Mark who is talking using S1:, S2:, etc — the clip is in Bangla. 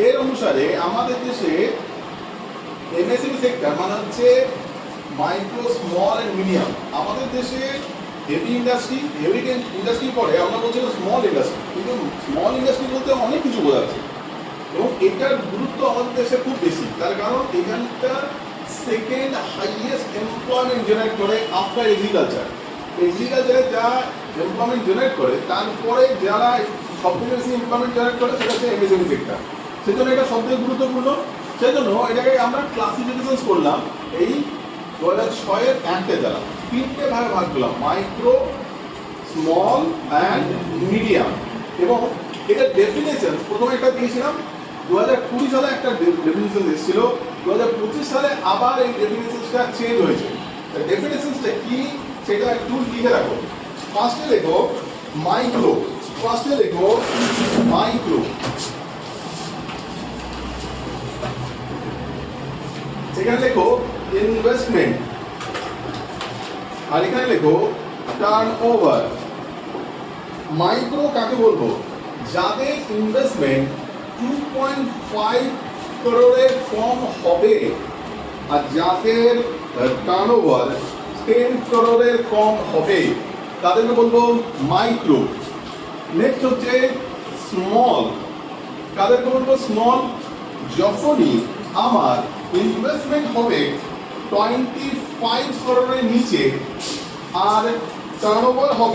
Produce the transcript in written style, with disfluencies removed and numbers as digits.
S1: এর অনুসারে আমাদের দেশে এমএসএমই সেক্টর মানে হচ্ছে মাইক্রো স্মল অ্যান্ড মিডিয়াম। আমাদের দেশে হেভি ইন্ডাস্ট্রি পরে আমরা বলছি স্মল ইন্ডাস্ট্রি, কিন্তু স্মল ইন্ডাস্ট্রি বলতে অনেক কিছু বোঝাচ্ছে এবং এটার গুরুত্ব আমাদের দেশে খুব বেশি। তার কারণ এখানকার সেকেন্ড হাইয়েস্ট এমপ্লয়মেন্ট জেনারেট করে আফটার এগ্রিকালচার। এগ্রিকালচারে যা এমপ্লয়মেন্ট জেনারেট করে তারপরে যারা সবথেকে বেশি এমপ্লয়মেন্ট জেনারেট করে সেটা হচ্ছে এমএসএমই সেক্টর। সেজন্য এটা সবথেকে গুরুত্বপূর্ণ। সেজন্য এটাকে আমরা ক্লাসিফিকেশন করলাম এই 2006-এর অ্যাক্টে দ্বারা তিনটে ভাগে ভাগ করলাম, মাইক্রো, স্মল অ্যান্ড মিডিয়াম। এবং এটার ডেফিনেশন প্রথমে একটা দিয়েছিলাম, 2020 সালে একটা ডেফিনেশন এসেছিল, 2025 সালে আবার এই ডেফিনেশনটা চেঞ্জ হয়েছে। ডেফিনেশনটা কি সেটা একটু লিখে রাখো। ফার্স্টে লেখো মাইক্রো, সেখানে লেখো ইনভেস্টমেন্ট, আর এখানে লেখো টার্নওভার। মাইক্রো কাকে বলবো? যাদের ইনভেস্টমেন্ট 2.5 করোড়ের কম হবে আর যাদের টার্নওভার 10 করোড়ের কম হবে তাদেরকে বলবো মাইক্রো। নেক্সট হচ্ছে স্মল, কাদেরকে বলবো স্মল? যখনই আমার ইনভেস্টমেন্ট হবে 25 করোড়ের নিচে আর টার্নওভার হবে